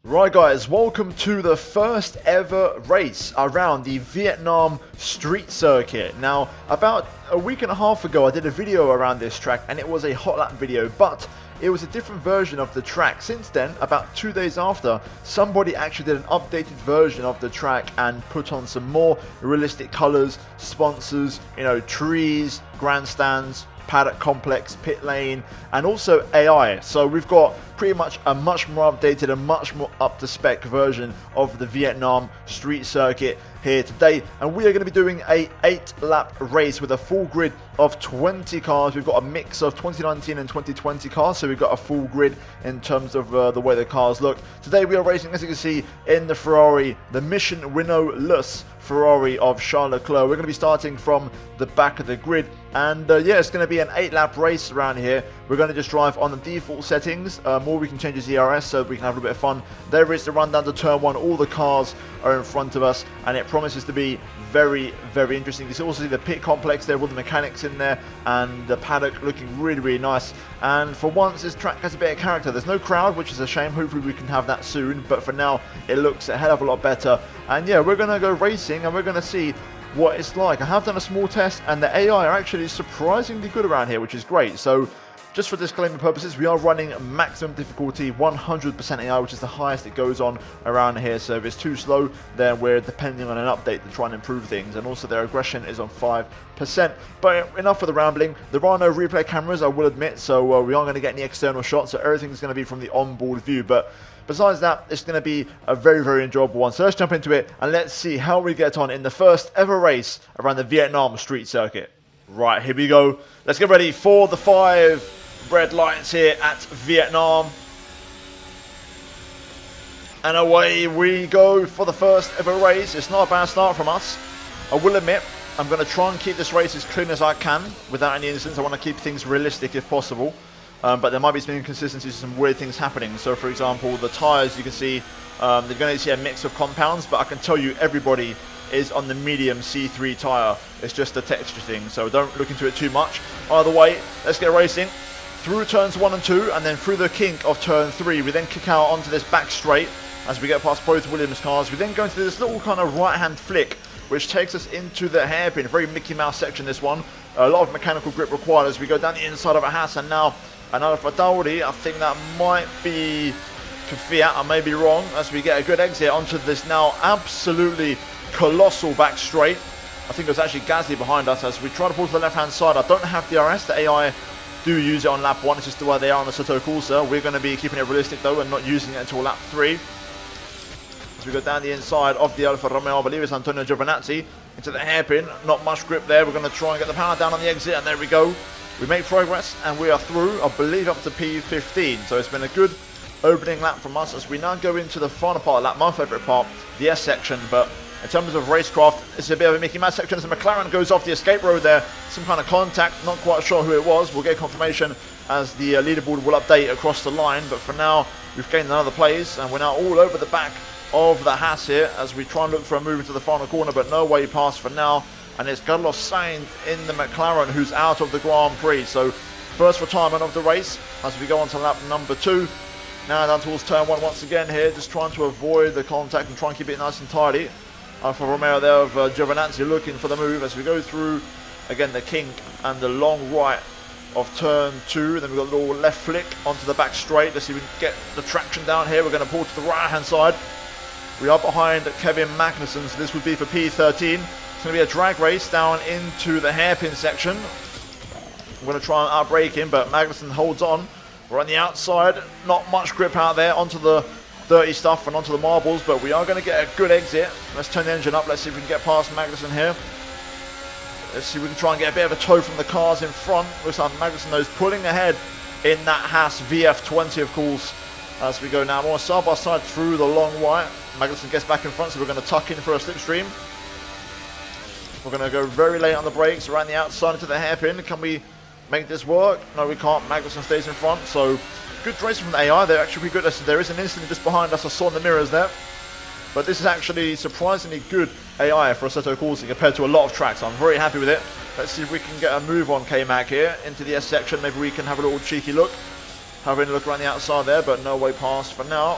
Right guys, welcome to the first ever race around the Vietnam street circuit. Now, about a week and a half ago I did a video around this track and it was a hot lap video, but it was a different version of the track. Since then, about 2 days after, somebody actually did an updated version of the track and put on some more realistic colors, sponsors, trees, grandstands, paddock complex, pit lane, and also AI. So we've got pretty much a much more updated and much more up to spec version of the Vietnam street circuit here today, and we are going to be doing a 8-lap race with a full grid of 20 cars. We've got a mix of 2019 and 2020 cars, so we've got a full grid in terms of the way the cars look. Today we are racing, as you can see, in the Ferrari, the Mission Winnow-less Ferrari of Charles Leclerc. We're going to be starting from the back of the grid, and yeah, it's going to be an 8-lap race around here. We're going to just drive on the default settings, or we can change the ERS so we can have a bit of fun. There is the run down to turn 1. All the cars are in front of us, and it promises to be very, very interesting. You can also see the pit complex there, all the mechanics in there, and the paddock looking really, really nice. And for once, this track has a bit of character. There's no crowd, which is a shame. Hopefully we can have that soon, but for now, it looks a hell of a lot better. And yeah, we're going to go racing, and we're going to see what it's like. I have done a small test, and the AI are actually surprisingly good around here, which is great. So just for disclaimer purposes, we are running maximum difficulty 100% AI, which is the highest it goes on around here. So if it's too slow, then we're depending on an update to try and improve things. And also their aggression is on 5%. But enough for the rambling. There are no replay cameras, I will admit, so we aren't going to get any external shots. So everything's going to be from the onboard view. But besides that, it's going to be a very, very enjoyable one. So let's jump into it and let's see how we get on in the first ever race around the Vietnam street circuit. Right, here we go. Let's get ready for the 5 red lights here at Vietnam. And away we go for the first ever race. It's not a bad start from us. I will admit, I'm going to try and keep this race as clean as I can without any incidents. I want to keep things realistic if possible. But there might be some inconsistencies, some weird things happening. So for example, the tyres, you can see, they're going to see a mix of compounds, but I can tell you everybody is on the medium C3 tyre. It's just a texture thing, so don't look into it too much. Either way, let's get racing. Through turns 1 and 2, and then through the kink of turn 3, we then kick out onto this back straight as we get past both Williams cars. We then go into this little kind of right-hand flick, which takes us into the hairpin. A very Mickey Mouse section, this one. A lot of mechanical grip required as we go down the inside of a Haas, and now another Fadauri. I think that might be Kvyat, I may be wrong, as we get a good exit onto this now absolutely colossal back straight. I think it was actually Gasly behind us as we try to pull to the left-hand side. I don't have DRS, the AI do use it on lap 1, it's just the way they are on the Soto Corsa. We're going to be keeping it realistic though and not using it until lap 3. As we go down the inside of the Alfa Romeo, I believe it's Antonio Giovinazzi, into the hairpin. Not much grip there. We're going to try and get the power down on the exit, and there we go. We make progress and we are through, I believe, up to P15. So it's been a good opening lap from us as we now go into the final part of the lap, my favourite part, the S section. But in terms of racecraft, it's a bit of a Mickey Mouse section as the McLaren goes off the escape road there. Some kind of contact, not quite sure who it was. We'll get confirmation as the leaderboard will update across the line. But for now, we've gained another place and we're now all over the back of the Haas here as we try and look for a move into the final corner, but no way past for now. And it's Carlos Sainz in the McLaren who's out of the Grand Prix. So first retirement of the race as we go on to lap number 2. Now down towards turn 1 once again here, just trying to avoid the contact and try and keep it nice and tidy. Alfa Romeo there of Giovinazzi looking for the move as we go through again the kink and the long right of turn 2. Then we've got a little left flick onto the back straight. Let's see if we can get the traction down here. We're going to pull to the right hand side. We are behind Kevin Magnussen, so this would be for P13. It's going to be a drag race down into the hairpin section. We're going to try and outbrake him, but Magnussen holds on. We're on the outside, not much grip out there onto the dirty stuff and onto the marbles, but we are going to get a good exit. Let's turn the engine up. Let's see if we can get past Magnussen here. Let's see if we can try and get a bit of a tow from the cars in front. Looks like Magnussen knows pulling ahead in that Haas VF20, of course, as we go now more side by side through the long white. Magnussen gets back in front, so we're going to tuck in for a slipstream. We're going to go very late on the brakes around the outside into the hairpin. Can we make this work? No, we can't. Magnussen stays in front, so good racing from the AI. They're actually pretty good. There is an incident just behind us. I saw in the mirrors there. But this is actually surprisingly good AI for a Soto Corsa compared to a lot of tracks. I'm very happy with it. Let's see if we can get a move on K-Mag here into the S section. Maybe we can have a little cheeky look. Having a look around the outside there, but no way past for now.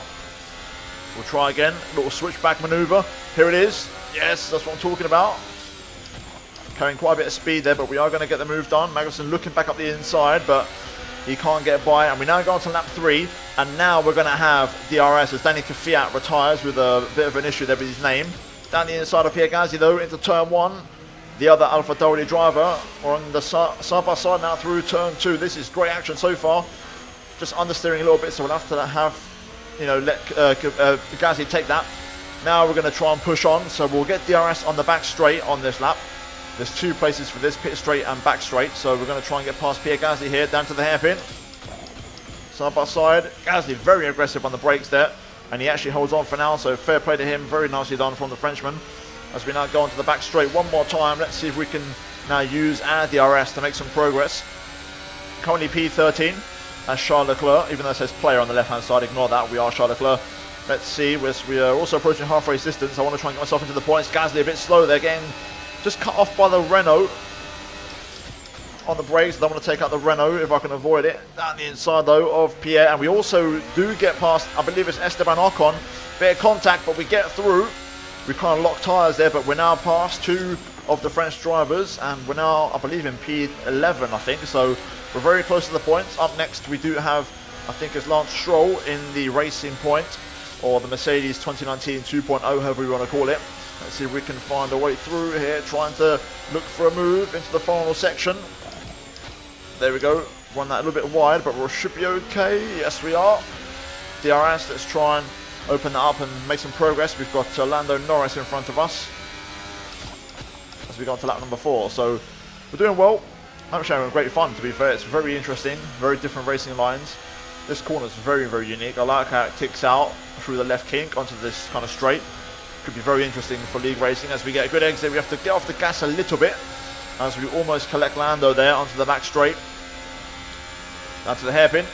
We'll try again. Little switchback maneuver. Here it is. Yes, that's what I'm talking about. Carrying quite a bit of speed there, but we are going to get the move done. Magnussen looking back up the inside, but he can't get by. And we now go on to lap 3. And now we're going to have DRS as Danny Kvyat retires with a bit of an issue there with his name. Down the inside of Pierre Gasly though, into turn 1. The other Alpha Tauri driver on the side by side now through turn 2. This is great action so far. Just understeering a little bit, so we'll have to let Gasly take that. Now we're going to try and push on, so we'll get DRS on the back straight on this lap. There's 2 places for this, pit straight and back straight, so we're going to try and get past Pierre Gasly here, down to the hairpin. Side by side, Gasly very aggressive on the brakes there, and he actually holds on for now, so fair play to him, very nicely done from the Frenchman. As we now go onto the back straight one more time, let's see if we can now use our DRS to make some progress. Currently P13 as Charles Leclerc, even though it says player on the left hand side, ignore that, we are Charles Leclerc. Let's see, we are also approaching half race distance. I want to try and get myself into the points. Gasly a bit slow there, getting just cut off by the Renault on the brakes. I don't want to take out the Renault if I can avoid it. Down the inside though of Pierre, and we also do get past, I believe it's Esteban Ocon. Bit of contact, but we get through. We kind of lock tyres there, but we're now past 2 of the French drivers, and we're now, I believe, in P11, I think. So we're very close to the points. Up next, we do have, I think it's Lance Stroll in the Racing Point, or the Mercedes 2019 2.0, however you want to call it. Let's see if we can find a way through here, trying to look for a move into the final section. There we go. Run that a little bit wide, but we should be okay. Yes, we are. DRS, let's try and open that up and make some progress. We've got Lando Norris in front of us as we go on to lap number 4. So we're doing well. I'm showing great fun, to be fair. It's very interesting, very different racing lines. This corner is very, very unique. I like how it kicks out through the left kink onto this kind of straight. Could be very interesting for league racing. As we get a good exit, we have to get off the gas a little bit as we almost collect Lando there onto the back straight. Down to the hairpin.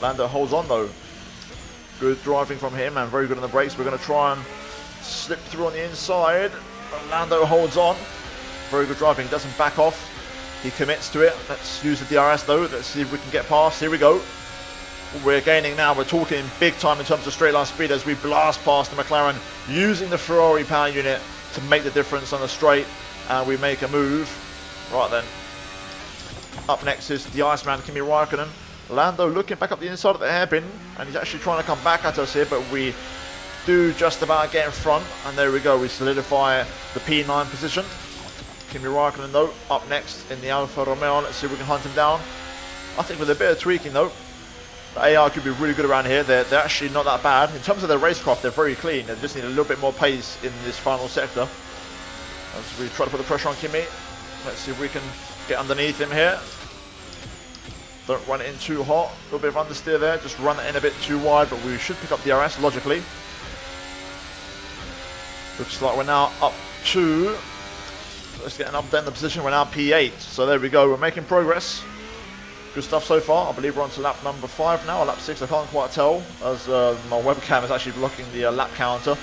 Lando holds on though. Good driving from him and very good on the brakes. We're going to try and slip through on the inside. But Lando holds on. Very good driving. Doesn't back off. He commits to it. Let's use the DRS though. Let's see if we can get past. Here we go. We're gaining now. We're talking big time in terms of straight line speed as we blast past the McLaren using the Ferrari power unit to make the difference on the straight. And we make a move. Right then. Up next is the Iceman, Kimi Räikkönen. Lando looking back up the inside of the hairpin, and he's actually trying to come back at us here, but we do just about get in front, and there we go, we solidify the P9 position. Kimi Räikkönen though, up next in the Alfa Romeo. Let's see if we can hunt him down. I think with a bit of tweaking though, the AR could be really good around here. They're actually not that bad. In terms of their racecraft, they're very clean. They just need a little bit more pace in this final sector. As we try to put the pressure on Kimi. Let's see if we can get underneath him here. Don't run it in too hot. A little bit of understeer there. Just run it in a bit too wide, but we should pick up DRS logically. Looks like we're now up to... Let's get an update in the position. We're now P8. So there we go. We're making progress. Good stuff so far. I believe we're on to lap number 5 now, or lap 6. I can't quite tell, as my webcam is actually blocking the lap counter.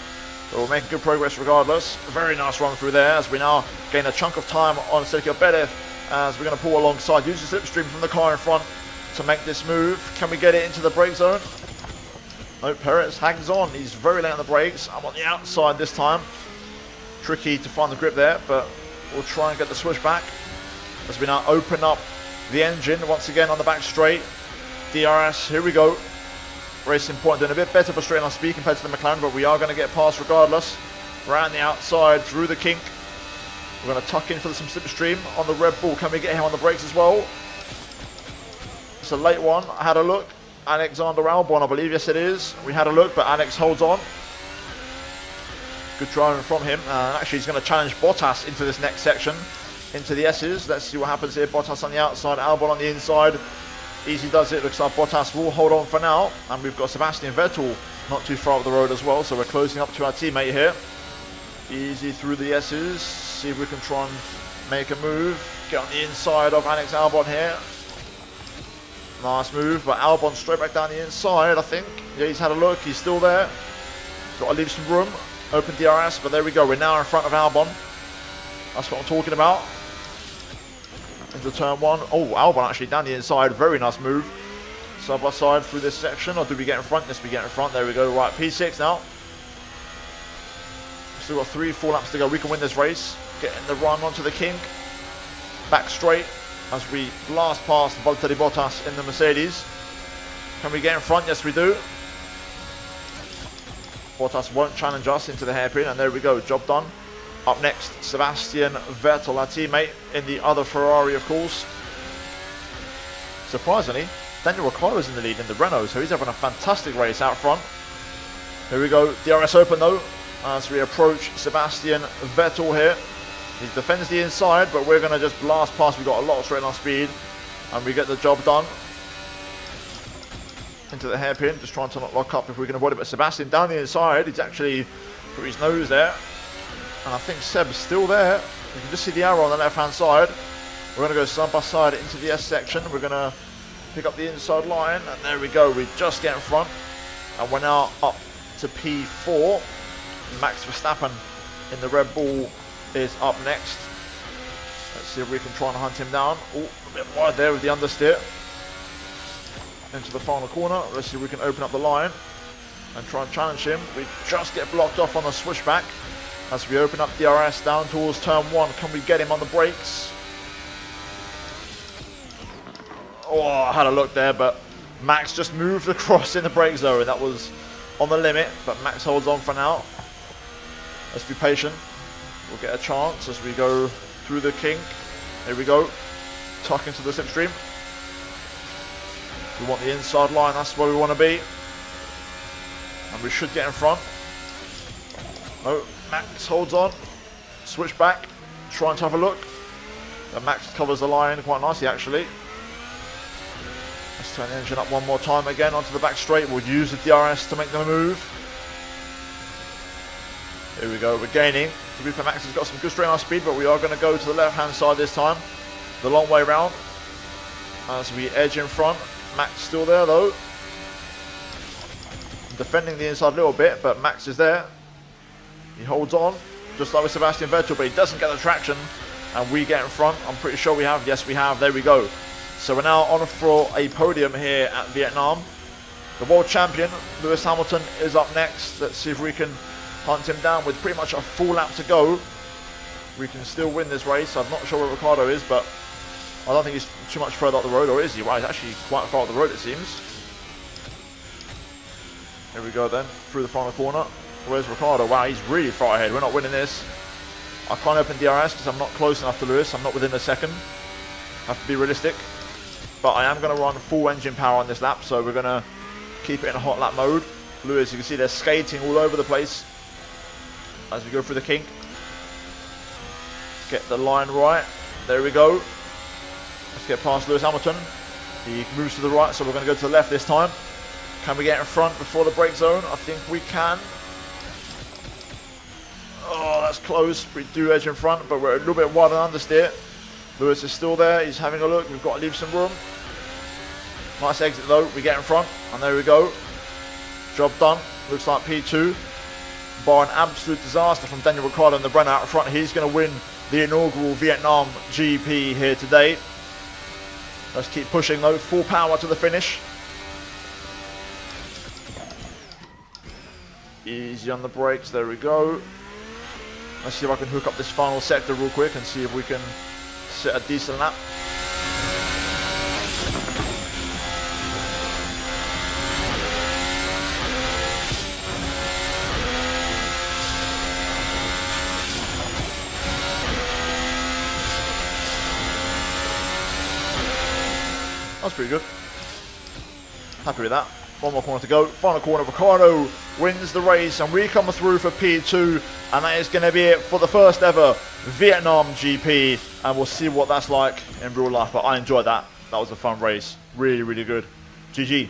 But we're making good progress regardless. A very nice run through there as we now gain a chunk of time on Sergio Perez, as we're going to pull alongside, use the slipstream from the car in front to make this move. Can we get it into the brake zone? No, Perez hangs on. He's very late on the brakes. I'm on the outside this time. Tricky to find the grip there, but we'll try and get the switch back as we now open up the engine once again on the back straight. DRS, here we go. Racing Point doing a bit better for straight line speed compared to the McLaren, but we are going to get past regardless. Around the outside, through the kink. We're going to tuck in for some slipstream on the Red Bull. Can we get him on the brakes as well? It's a late one. I had a look. Alexander Albon, I believe. Yes, it is. We had a look, but Alex holds on. Good driving from him. And actually, he's going to challenge Bottas into this next section, into the S's. Let's see what happens here. Bottas on the outside, Albon on the inside. Easy does it. Looks like Bottas will hold on for now. And we've got Sebastian Vettel not too far up the road as well. So we're closing up to our teammate here. Easy through the S's. See if we can try and make a move. Get on the inside of Alex Albon here. Nice move, but Albon straight back down the inside, I think. Yeah, he's had a look. He's still there. Got to leave some room. Open DRS, but there we go. We're now in front of Albon. That's what I'm talking about. Into turn 1. Oh, Albon actually down the inside. Very nice move. side by side through this section, or do we get in front? Yes, we get in front. There we go. Right, P6 now. Still got 3-4 laps to go. We can win this race. Getting the run onto the King. Back straight as we blast past Valtteri Bottas in the Mercedes. Can we get in front? Yes, we do. Bottas won't challenge us into the hairpin, and there we go. Job done. Up next, Sebastian Vettel, our teammate in the other Ferrari, of course. Surprisingly, Daniel Ricciardo's in the lead in the Renault, so he's having a fantastic race out front. Here we go. DRS open though, as we approach Sebastian Vettel here. He defends the inside, but we're going to just blast past. We've got a lot of straight line speed, and we get the job done. Into the hairpin, just trying to not lock up if we can avoid it. But Sebastian down the inside, he's actually put his nose there. And I think Seb's still there. You can just see the arrow on the left-hand side. We're going to go side by side into the S section. We're going to pick up the inside line, and there we go. We just get in front, and we're now up to P4. Max Verstappen in the Red Bull is up next. Let's see if we can try and hunt him down. Oh, a bit wide there with the understeer. Into the final corner. Let's see if we can open up the line and try and challenge him. We just get blocked off on the switchback as we open up DRS down towards turn 1. Can we get him on the brakes? Oh, I had a look there, but Max just moved across in the brake zone. That was on the limit, but Max holds on for now. Let's be patient. We'll get a chance as we go through the kink. Here we go. Tuck into the slipstream. We want the inside line, that's where we want to be. And we should get in front. Oh, Max holds on. Switch back. Trying to have a look. And Max covers the line quite nicely actually. Let's turn the engine up one more time again onto the back straight. We'll use the DRS to make the move. Here we go, we're gaining. To be fair, Max has got some good straight line speed, but we are going to go to the left hand side this time. The long way round. As we edge in front. Max still there though. Defending the inside a little bit, but Max is there. He holds on, just like with Sebastian Vettel, but he doesn't get the traction. And we get in front. I'm pretty sure we have. Yes, we have. There we go. So we're now on for a podium here at Vietnam. The world champion, Lewis Hamilton, is up next. Let's see if we can hunt him down with pretty much a full lap to go. We can still win this race. I'm not sure where Ricciardo is, but I don't think he's too much further up the road, or is he? Well, he's actually quite far up the road, it seems. Here we go then, through the final corner. Where's Ricciardo? Wow, he's really far ahead. We're not winning this. I can't open DRS because I'm not close enough to Lewis. I'm not within a second. Have to be realistic. But I am going to run full engine power on this lap, so we're going to keep it in a hot lap mode. Lewis, you can see they're skating all over the place as we go through the kink. Get the line right. There we go. Let's get past Lewis Hamilton. He moves to the right, so we're going to go to the left this time. Can we get in front before the brake zone? I think we can. Oh, that's close. We do edge in front, but we're a little bit wide on understeer. Lewis is still there. He's having a look. We've got to leave some room. Nice exit though. We get in front, and there we go. Job done. Looks like P2. Bar an absolute disaster from Daniel Ricciardo and the Brenner out front. He's going to win the inaugural Vietnam GP here today. Let's keep pushing though. Full power to the finish. Easy on the brakes. There we go. Let's see if I can hook up this final sector real quick and see if we can set a decent lap. That's pretty good. Happy with that. One more corner to go. Final corner. Ricciardo wins the race, and we come through for P2, and that is going to be it for the first ever Vietnam GP, and we'll see what that's like in real life. But I enjoyed that. That was a fun race. Really, really good. GG.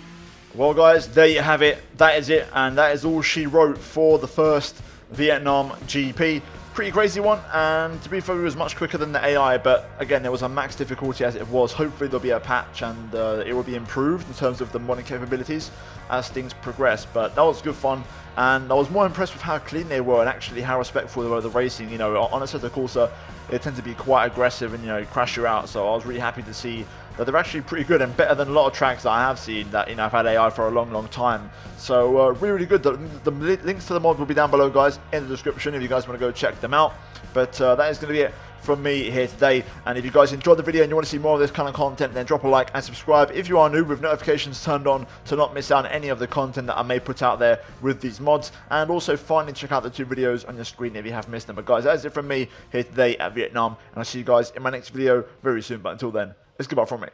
Well, guys, there you have it. That is it, and that is all she wrote for the first Vietnam GP. Pretty crazy one, and to be fair, it was much quicker than the AI, but again, there was a max difficulty as it was. Hopefully there'll be a patch and it will be improved in terms of the modding capabilities as things progress. But that was good fun, and I was more impressed with how clean they were and actually how respectful they were of the racing. You know, on a set of course, it tends to be quite aggressive and, you know, crash you out. So I was really happy to see that they're actually pretty good and better than a lot of tracks that I have seen that, you know, I've had AI for a long time. So really, really good. The links to the mod will be down below, guys, in the description if you guys want to go check them out. But that is going to be it from me here today. And if you guys enjoyed the video and you want to see more of this kind of content, then drop a like and subscribe if you are new, with notifications turned on to not miss out on any of the content that I may put out there with these mods. And also finally check out the 2 videos on your screen if you have missed them. But guys, that's it from me here today at Vietnam, and I'll see you guys in my next video very soon. But until then, it's goodbye from me.